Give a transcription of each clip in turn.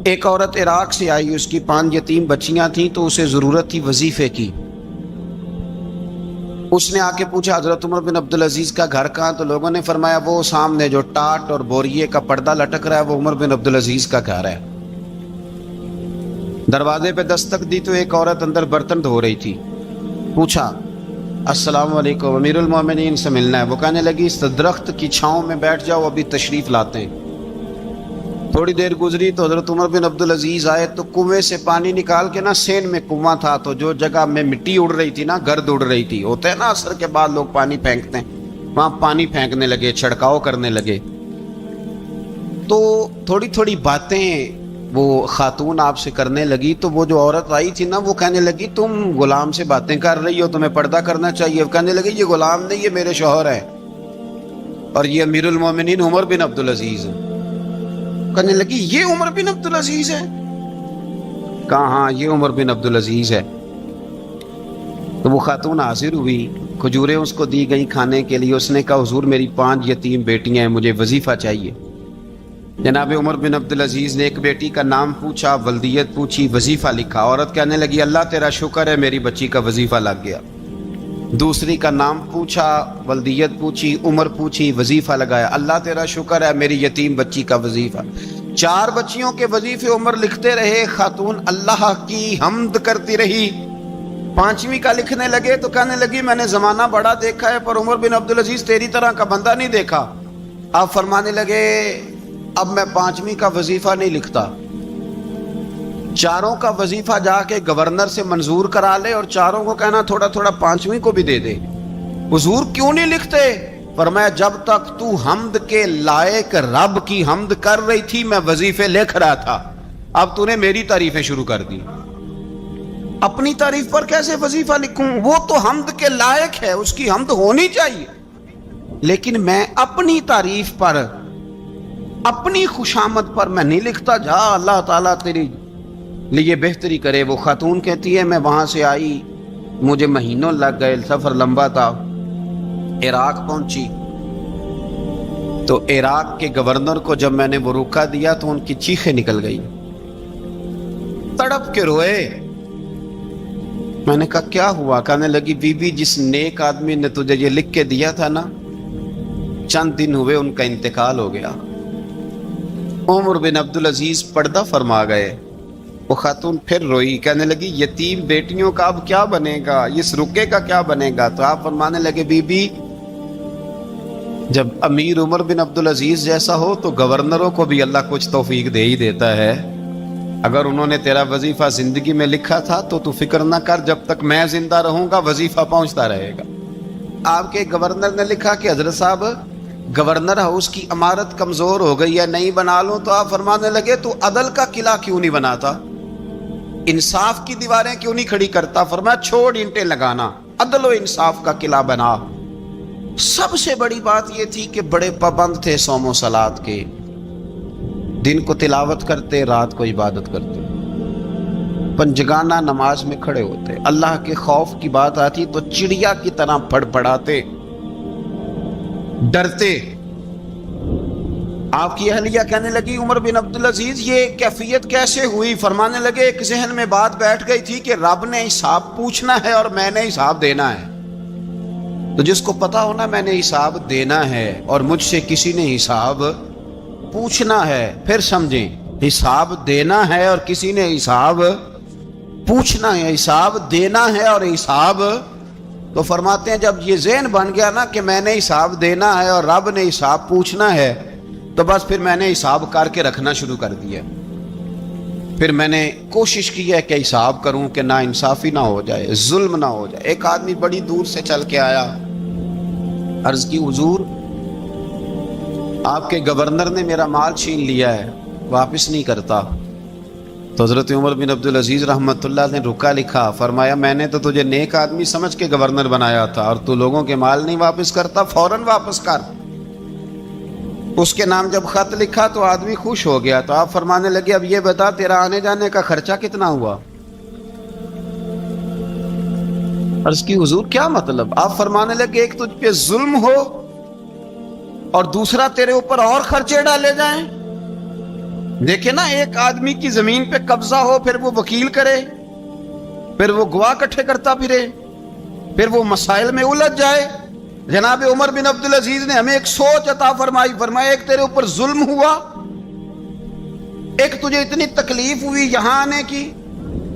ایک عورت عراق سے آئی، اس کی 5 یتیم بچیاں تھیں تو اسے ضرورت تھی وظیفے کی۔ اس نے آ کے پوچھا حضرت عمر بن عبدالعزیز کا گھر کہاں؟ تو لوگوں نے فرمایا وہ سامنے جو ٹاٹ اور بوریے کا پردہ لٹک رہا ہے وہ عمر بن عبدالعزیز کا گھر ہے۔ دروازے پہ دستک دی تو ایک عورت اندر برتن دھو رہی تھی۔ پوچھا السلام علیکم، امیر المومنین سے ملنا ہے۔ وہ کہنے لگی اس درخت کی چھاؤں میں بیٹھ جاؤ، ابھی تشریف لاتے ہیں۔ تھوڑی دیر گزری تو حضرت عمر بن عبدالعزیز آئے تو کنویں سے پانی نکال کے نا، سین میں کنواں تھا تو جو جگہ میں مٹی اڑ رہی تھی نا، گرد اڑ رہی تھی، ہوتا ہے نا عصر کے بعد لوگ پانی پھینکتے ہیں، وہاں پانی پھینکنے لگے، چھڑکاؤ کرنے لگے۔ تو تھوڑی تھوڑی باتیں وہ خاتون آپ سے کرنے لگی تو وہ جو عورت آئی تھی نا وہ کہنے لگی تم غلام سے باتیں کر رہی ہو، تمہیں پردہ کرنا چاہیے۔ وہ کہنے لگی یہ غلام نہیں، یہ میرے شوہر ہے اور یہ امیر المومنین عمر بن عبدالعزیز ہے۔ کہنے لگی یہ عمر بن عبدالعزیز ہے؟ کہا ہاں یہ عمر بن عبدالعزیز ہے۔ تو وہ خاتون حاضر ہوئی، کھجوریں اس کو دی گئی کھانے کے لیے۔ اس نے کہا حضور میری 5 یتیم بیٹیاں ہیں، مجھے وظیفہ چاہیے۔ جناب عمر بن عبدالعزیز نے ایک بیٹی کا نام پوچھا، ولدیت پوچھی، وظیفہ لکھا۔ عورت کہنے لگی اللہ تیرا شکر ہے میری بچی کا وظیفہ لگ گیا۔ دوسری کا نام پوچھا، ولدیت پوچھی، عمر پوچھی، وظیفہ لگایا، اللہ تیرا شکر ہے میری یتیم بچی کا وظیفہ۔ 4 بچیوں کے وظیفے عمر لکھتے رہے، خاتون اللہ کی حمد کرتی رہی۔ 5ویں کا لکھنے لگے تو کہنے لگی میں نے زمانہ بڑا دیکھا ہے پر عمر بن عبدالعزیز تیری طرح کا بندہ نہیں دیکھا۔ آپ فرمانے لگے اب میں 5ویں کا وظیفہ نہیں لکھتا، 4 کا وظیفہ جا کے گورنر سے منظور کرا لے اور 4 کو کہنا تھوڑا تھوڑا 5ویں کو بھی دے دے۔ حضور کیوں نہیں لکھتے؟ فرمایا جب تک تو حمد کے لائق رب کی حمد کر رہی تھی میں وظیفے لکھ رہا تھا، اب تو نے میری تعریفیں شروع کر دی۔ اپنی تعریف پر کیسے وظیفہ لکھوں؟ وہ تو حمد کے لائق ہے، اس کی حمد ہونی چاہیے، لیکن میں اپنی تعریف پر، اپنی خوشامد پر میں نہیں لکھتا۔ جا اللہ تعالیٰ تیری لیے بہتری کرے۔ وہ خاتون کہتی ہے میں وہاں سے آئی، مجھے مہینوں لگ گئے، سفر لمبا تھا، عراق پہنچی تو عراق کے گورنر کو جب میں نے وہ روکا دیا تو ان کی چیخیں نکل گئی، تڑپ کے روئے۔ میں نے کہا کیا ہوا؟ کہنے لگی بی بی جس نیک آدمی نے تجھے یہ لکھ کے دیا تھا نا، چند دن ہوئے ان کا انتقال ہو گیا۔ عمر بن عبدالعزیز پردہ فرما گئے۔ وہ خاتون پھر روئی، کہنے لگی یتیم بیٹیوں کا اب کیا بنے گا، اس رکے کا کیا بنے گا؟ تو آپ فرمانے لگے بی بی جب امیر عمر بن عبدالعزیز جیسا ہو تو گورنروں کو بھی اللہ کچھ توفیق دے ہی دیتا ہے۔ اگر انہوں نے تیرا وظیفہ زندگی میں لکھا تھا تو تو فکر نہ کر، جب تک میں زندہ رہوں گا وظیفہ پہنچتا رہے گا۔ آپ کے گورنر نے لکھا کہ حضرت صاحب گورنر ہاؤس کی عمارت کمزور ہو گئی ہے، نہیں بنا لوں؟ تو آپ فرمانے لگے تو عدل کا قلعہ کیوں نہیں بناتا، انصاف کی دیواریں کیوں نہیں کھڑی کرتا؟ فرمایا چھوڑ اینٹیں لگانا، عدل و انصاف کا قلعہ بنا۔ سب سے بڑی بات یہ تھی کہ بڑے پابند تھے صوم و صلات کے، دن کو تلاوت کرتے، رات کو عبادت کرتے، پنجگانہ نماز میں کھڑے ہوتے، اللہ کے خوف کی بات آتی تو چڑیا کی طرح پڑپڑاتے، ڈرتے۔ آپ کی اہلیہ کہنے لگی عمر بن عبدالعزیز یہ کیفیت کیسے ہوئی؟ فرمانے لگے ایک ذہن میں بات بیٹھ گئی تھی کہ رب نے حساب پوچھنا ہے اور میں نے حساب دینا ہے، تو جس کو پتا ہونا میں نے حساب دینا ہے اور مجھ سے کسی نے حساب پوچھنا ہے، پھر سمجھیں حساب دینا ہے اور کسی نے حساب پوچھنا ہے، حساب دینا ہے اور حساب، تو فرماتے ہیں جب یہ ذہن بن گیا نا کہ میں نے حساب دینا ہے اور رب نے حساب پوچھنا ہے تو بس پھر میں نے حساب کر کے رکھنا شروع کر دیا۔ پھر میں نے کوشش کی ہے کہ حساب کروں کہ نا انصافی نہ ہو جائے، ظلم نہ ہو جائے۔ ایک آدمی بڑی دور سے چل کے آیا، عرض کی حضور آپ کے گورنر نے میرا مال چھین لیا ہے، واپس نہیں کرتا۔ تو حضرت عمر بن عبدالعزیز رحمۃ اللہ نے رکا لکھا، فرمایا میں نے تو تجھے نیک آدمی سمجھ کے گورنر بنایا تھا اور تو لوگوں کے مال نہیں واپس کرتا، فوراً واپس کر۔ اس کے نام جب خط لکھا تو آدمی خوش ہو گیا۔ تو آپ فرمانے لگے اب یہ بتا تیرا آنے جانے کا خرچہ کتنا ہوا؟ عرض کی حضور کیا مطلب؟ آپ فرمانے لگے ایک تجھ پہ ظلم ہو اور دوسرا تیرے اوپر اور خرچے ڈالے جائیں۔ دیکھیں نا، ایک آدمی کی زمین پہ قبضہ ہو، پھر وہ وکیل کرے، پھر وہ گواہ اکٹھے کرتا پھرے، پھر وہ مسائل میں الجھ جائے۔ جناب عمر بن عبدالعزیز نے ہمیں ایک سوچ عطا فرمائی، فرمایا ایک تیرے اوپر ظلم ہوا، ایک تجھے اتنی تکلیف ہوئی یہاں آنے کی،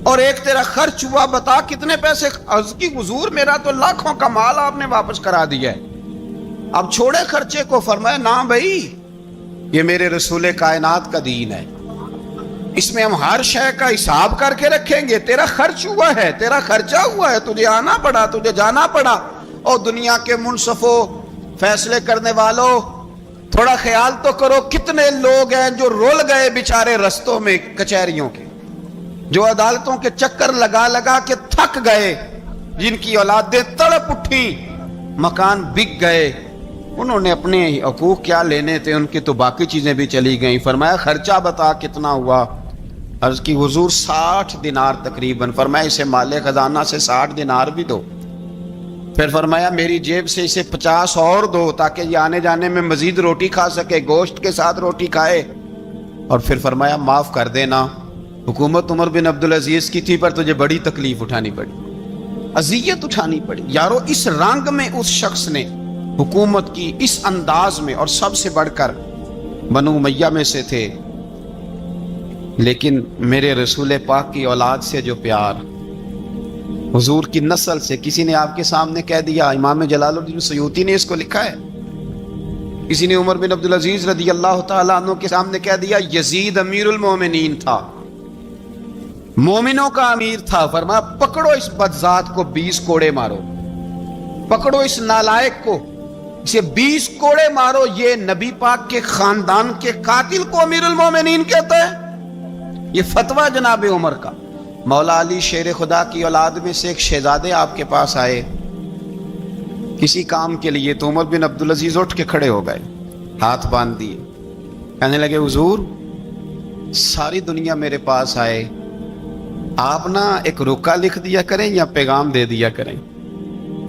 اور ایک تیرا خرچ ہوا، بتا کتنے پیسے؟ عرض کی حضور میرا تو لاکھوں کا مال آپ نے واپس کرا دیا ہے، اب چھوڑے خرچے کو؟ فرمایا نا بھائی، یہ میرے رسول کائنات کا دین ہے، اس میں ہم ہر شے کا حساب کر کے رکھیں گے۔ تیرا خرچ ہوا ہے، تیرا خرچہ ہوا ہے، تجھے آنا پڑا، تجھے جانا پڑا۔ اور دنیا کے منصفوں، فیصلے کرنے والوں، تھوڑا خیال تو کرو، کتنے لوگ ہیں جو رول گئے بیچارے رستوں میں کچہریوں کے، جو عدالتوں کے چکر لگا لگا کے تھک گئے، جن کی اولادیں تڑپ اٹھیں، مکان بک گئے، انہوں نے اپنے حقوق کیا لینے تھے، ان کی تو باقی چیزیں بھی چلی گئیں۔ فرمایا خرچہ بتا کتنا ہوا؟ عرض کی حضور 60 دینار تقریباً۔ فرمایا اسے مال خزانہ سے 60 دینار بھی دو۔ پھر فرمایا میری جیب سے اسے 50 اور دو، تاکہ یہ آنے جانے میں مزید روٹی کھا سکے، گوشت کے ساتھ روٹی کھائے۔ اور پھر فرمایا معاف کر دینا، حکومت عمر بن عبدالعزیز کی تھی، پر تجھے بڑی تکلیف اٹھانی پڑی، اذیت اٹھانی پڑی۔ یارو اس رنگ میں اس شخص نے حکومت کی، اس انداز میں، اور سب سے بڑھ کر بنو امیہ میں سے تھے، لیکن میرے رسول پاک کی اولاد سے جو پیار، حضور کی نسل سے، کسی نے آپ کے سامنے کہہ دیا، امام جلال الدین سیوطی نے اس کو لکھا ہے، کسی نے عمر بن عبدالعزیز رضی اللہ تعالیٰ عنہ کے سامنے کہہ دیا یزید امیر المومنین تھا، مومنوں کا امیر تھا۔ فرمایا پکڑو اس بدذات کو، 20 کوڑے مارو، پکڑو اس نالائق کو، اسے 20 کوڑے مارو۔ یہ نبی پاک کے خاندان کے قاتل کو امیر المومنین کہتا ہے؟ یہ فتویٰ جناب عمر کا۔ مولا علی شیر خدا کی اولاد میں سے ایک شہزادے آپ کے پاس آئے کسی کام کے لیے، تو عمر بن عبدالعزیز اٹھ کے کھڑے ہو گئے، ہاتھ باندھ دیے، کہنے لگے حضور ساری دنیا میرے پاس آئے، آپ نا ایک رکا لکھ دیا کریں یا پیغام دے دیا کریں،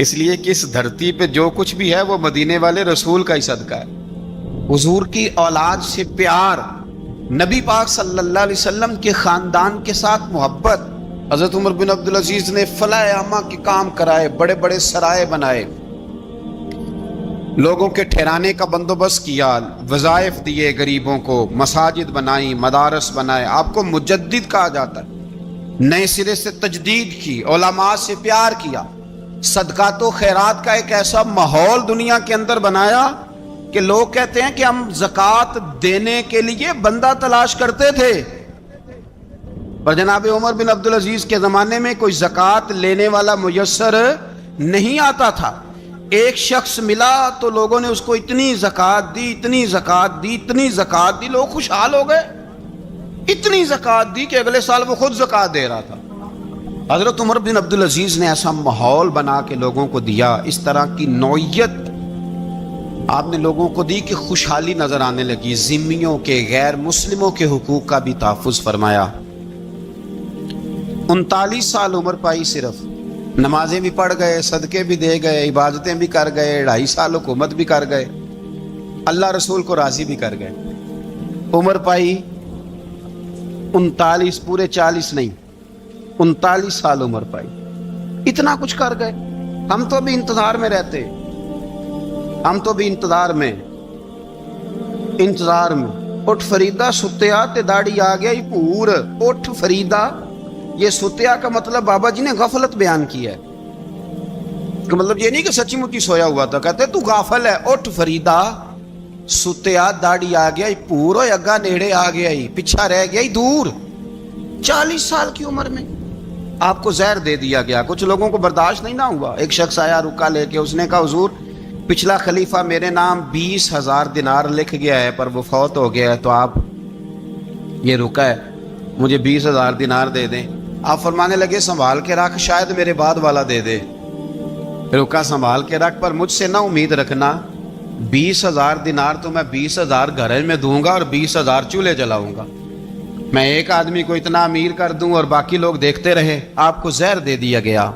اس لیے کہ اس دھرتی پہ جو کچھ بھی ہے وہ مدینے والے رسول کا ہی صدقہ ہے۔ حضور کی اولاد سے پیار، نبی پاک صلی اللہ علیہ وسلم کے خاندان کے ساتھ محبت۔ حضرت عمر بن عبدالعزیز نے فلاح عامہ کے کام کرائے، بڑے بڑے سرائے بنائے، لوگوں کے ٹھہرانے کا بندوبست کیا، وظائف دیے غریبوں کو، مساجد بنائیں، مدارس بنائے۔ آپ کو مجدد کہا جاتا ہے، نئے سرے سے تجدید کی، علماء سے پیار کیا، صدقات و خیرات کا ایک ایسا ماحول دنیا کے اندر بنایا کہ لوگ کہتے ہیں کہ ہم زکوٰۃ دینے کے لیے بندہ تلاش کرتے تھے، پر جناب عمر بن عبدالعزیز کے زمانے میں کوئی زکوٰۃ لینے والا میسر نہیں آتا تھا۔ ایک شخص ملا تو لوگوں نے اس کو اتنی زکوٰۃ دی، اتنی زکوٰۃ دی، اتنی زکوٰۃ دی، لوگ خوشحال ہو گئے، اتنی زکوٰۃ دی کہ اگلے سال وہ خود زکوٰۃ دے رہا تھا۔ حضرت عمر بن عبدالعزیز نے ایسا ماحول بنا کے لوگوں کو دیا، اس طرح کی نوعیت آپ نے لوگوں کو دی کہ خوشحالی نظر آنے لگی، ذمیوں کے، غیر مسلموں کے حقوق کا بھی تحفظ فرمایا۔ 39 سال عمر پائی، صرف نمازیں بھی پڑھ گئے، صدقے بھی دے گئے، عبادتیں بھی کر گئے، 2.5 سال حکومت بھی کر گئے، اللہ رسول کو راضی بھی کر گئے۔ عمر پائی 39، پورے 40 نہیں، 39 سال عمر پائی، اتنا کچھ کر گئے۔ ہم تو بھی انتظار میں رہتے، ہم تو بھی انتظار میں۔ اٹھ فریدا ستیا تے داڑھی آ گیا ہی پور۔ اٹھ فریدا، یہ ستیا کا مطلب بابا جی نے غفلت بیان کیا ہے، کہ مطلب یہ نہیں کہ سچی مچی سویا ہوا تھا، کہتے تو غافل ہے۔ اٹھ فریدا ستیا داڑھی آ گیا ہی پور، اور اگا نیڑے آ گیا ہی، پیچھا رہ گیا ہی دور۔ 40 سال کی عمر میں آپ کو زہر دے دیا گیا، کچھ لوگوں کو برداشت نہیں نہ ہوا۔ ایک شخص آیا رکا لے کے، اس نے کہا حضور پچھلا خلیفہ میرے نام 20,000 دینار لکھ گیا ہے، پر وہ فوت ہو گیا ہے، تو آپ یہ رکا ہے، مجھے 20,000 دینار دے دیں۔ آپ فرمانے لگے سنبھال کے رکھ، شاید میرے بعد والا دے دے۔ رکا سنبھال کے رکھ، پر مجھ سے نہ امید رکھنا 20,000 دینار تو میں 20,000 گھر میں دوں گا اور 20,000 چولہے جلاؤں گا، میں ایک آدمی کو اتنا امیر کر دوں اور باقی لوگ دیکھتے رہے۔ آپ کو زہر دے دیا گیا،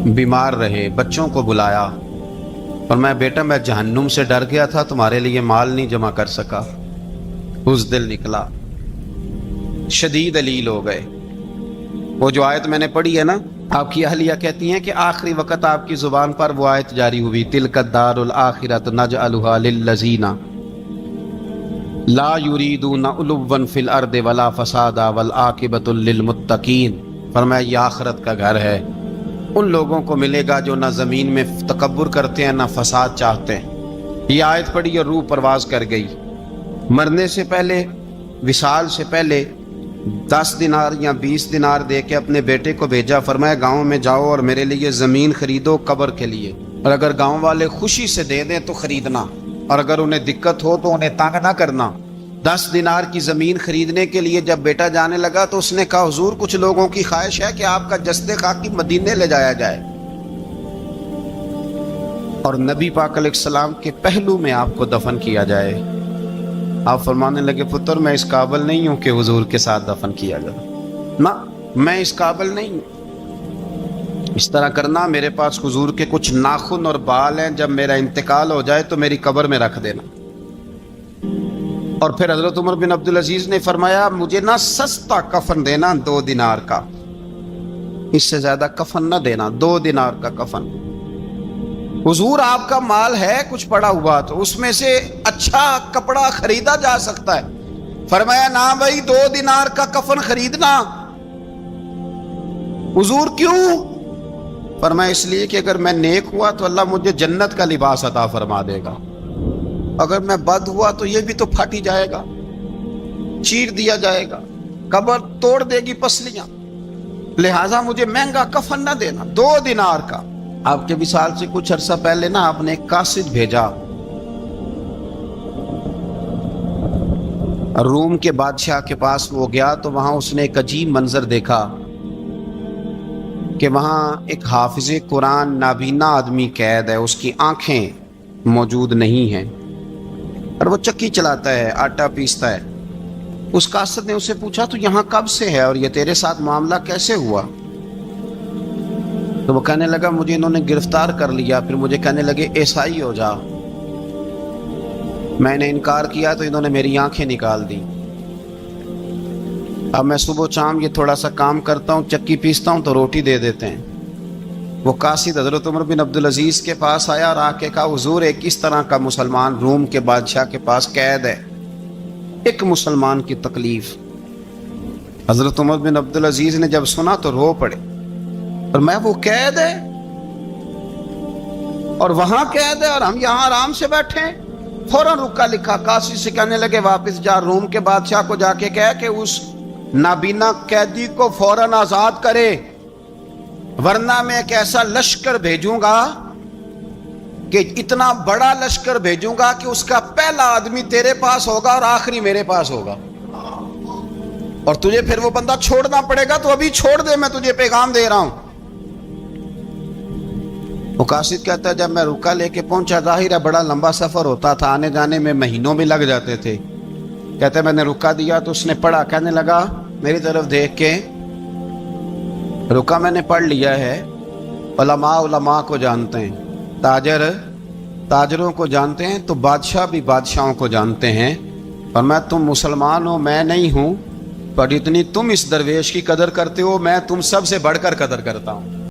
بیمار رہے، بچوں کو بلایا اور میں بیٹا میں جہنم سے ڈر گیا تھا، تمہارے لیے مال نہیں جمع کر سکا، بزدل نکلا, شدید علیل ہو گئے. وہ جو آیت میں نے پڑھی ہے نا, آپ کی اہلیہ کہتی ہیں کہ آخری وقت آپ کی زبان پر وہ آیت جاری ہوئی, تلک الدار الآخرۃ نجعلھا للذین لا یریدون علوا فی الارض ولا فسادا والعاقبۃ للمتقین. فرمایا یہ آخرت کا گھر ہے, ان لوگوں کو ملے گا جو نہ زمین میں تکبر کرتے ہیں نہ فساد چاہتے ہیں. یہ آیت پڑھی اور روح پرواز کر گئی. مرنے سے پہلے, وصال سے پہلے 10 دینار یا 20 دینار دے کے اپنے بیٹے کو بھیجا. فرمایا گاؤں میں جاؤ اور میرے لیے زمین خریدو قبر کے لیے, اور اگر گاؤں والے خوشی سے دے دیں تو خریدنا, اور اگر انہیں دقت ہو تو انہیں تنگ نہ کرنا. 10 دینار کی زمین خریدنے کے لیے جب بیٹا جانے لگا تو اس نے کہا حضور کچھ لوگوں کی خواہش ہے کہ آپ کا جسد خاکی مدینے لے جایا جائے, اور نبی پاک علیہ السلام کے پہلو میں آپ کو دفن کیا جائے. آپ فرمانے لگے پتر میں اس قابل نہیں ہوں کہ حضور کے ساتھ دفن کیا جائے, نہ میں اس قابل نہیں ہوں. اس طرح کرنا, میرے پاس حضور کے کچھ ناخن اور بال ہیں, جب میرا انتقال ہو جائے تو میری قبر میں رکھ دینا. اور پھر حضرت عمر بن عبدالعزیز نے فرمایا مجھے نہ سستا کفن دینا 2 دینار کا, اس سے زیادہ کفن نہ دینا, 2 دینار کا کفن. حضور آپ کا مال ہے کچھ پڑا ہوا تو اس میں سے اچھا کپڑا خریدا جا سکتا ہے. فرمایا نہ بھائی 2 دینار کا کفن خریدنا. حضور کیوں؟ فرمایا اس لیے کہ اگر میں نیک ہوا تو اللہ مجھے جنت کا لباس عطا فرما دے گا, اگر میں بد ہوا تو یہ بھی تو پھاٹی جائے گا, چیر دیا جائے گا, قبر توڑ دے گی پسلیاں, لہٰذا مجھے مہنگا کفن نہ دینا 2 دینار کا. آپ کے وصال سے کچھ عرصہ پہلے نا آپ نے ایک قاصد بھیجا, روم کے بادشاہ کے پاس وہ گیا تو وہاں اس نے ایک عجیب منظر دیکھا کہ وہاں ایک حافظ قرآن نابینا آدمی قید ہے, اس کی آنکھیں موجود نہیں ہیں اور وہ چکی چلاتا ہے, آٹا پیستا ہے. اس قاصد نے اسے پوچھا تو یہاں کب سے ہے اور یہ تیرے ساتھ معاملہ کیسے ہوا؟ تو وہ کہنے لگا مجھے انہوں نے گرفتار کر لیا, پھر مجھے کہنے لگے عیسائی ہو جا. میں نے انکار کیا تو انہوں نے میری آنکھیں نکال دی. اب میں صبح شام یہ تھوڑا سا کام کرتا ہوں, چکی پیستا ہوں تو روٹی دے دیتے ہیں. وہ قاصد حضرت عمر بن عبدالعزیز کے پاس آیا اور آ کے کہا حضور ایک اس طرح کا مسلمان روم کے بادشاہ کے پاس قید ہے, ایک مسلمان کی تکلیف. حضرت عمر بن عبدالعزیز نے جب سنا تو رو پڑے, اور میں وہ قید ہے اور وہاں قید ہے اور ہم یہاں آرام سے بیٹھے ہیں. فوراً رکا لکھا, قاصد سے کہنے لگے واپس جا, روم کے بادشاہ کو جا کے کہہ کہ اس نابینا قیدی کو فوراً آزاد کرے, ورنہ میں ایک ایسا لشکر بھیجوں گا کہ اتنا بڑا لشکر بھیجوں گا کہ اس کا پہلا آدمی تیرے پاس ہوگا اور آخری میرے پاس ہوگا, اور تجھے پھر وہ بندہ چھوڑنا پڑے گا. تو ابھی چھوڑ دے, میں تجھے پیغام دے رہا ہوں. وہ قاصد کہتا ہے جب میں رکا لے کے پہنچا, ظاہر ہے بڑا لمبا سفر ہوتا تھا, آنے جانے میں مہینوں بھی لگ جاتے تھے. کہتے ہیں میں نے رکا دیا تو اس نے پڑھا, کہنے لگا میری طرف دیکھ کے, رکا میں نے پڑھ لیا ہے, علماء علماء کو جانتے ہیں, تاجر تاجروں کو جانتے ہیں, تو بادشاہ بھی بادشاہوں کو جانتے ہیں, اور میں تم مسلمان ہو میں نہیں ہوں, پر اتنی تم اس درویش کی قدر کرتے ہو میں تم سب سے بڑھ کر قدر کرتا ہوں.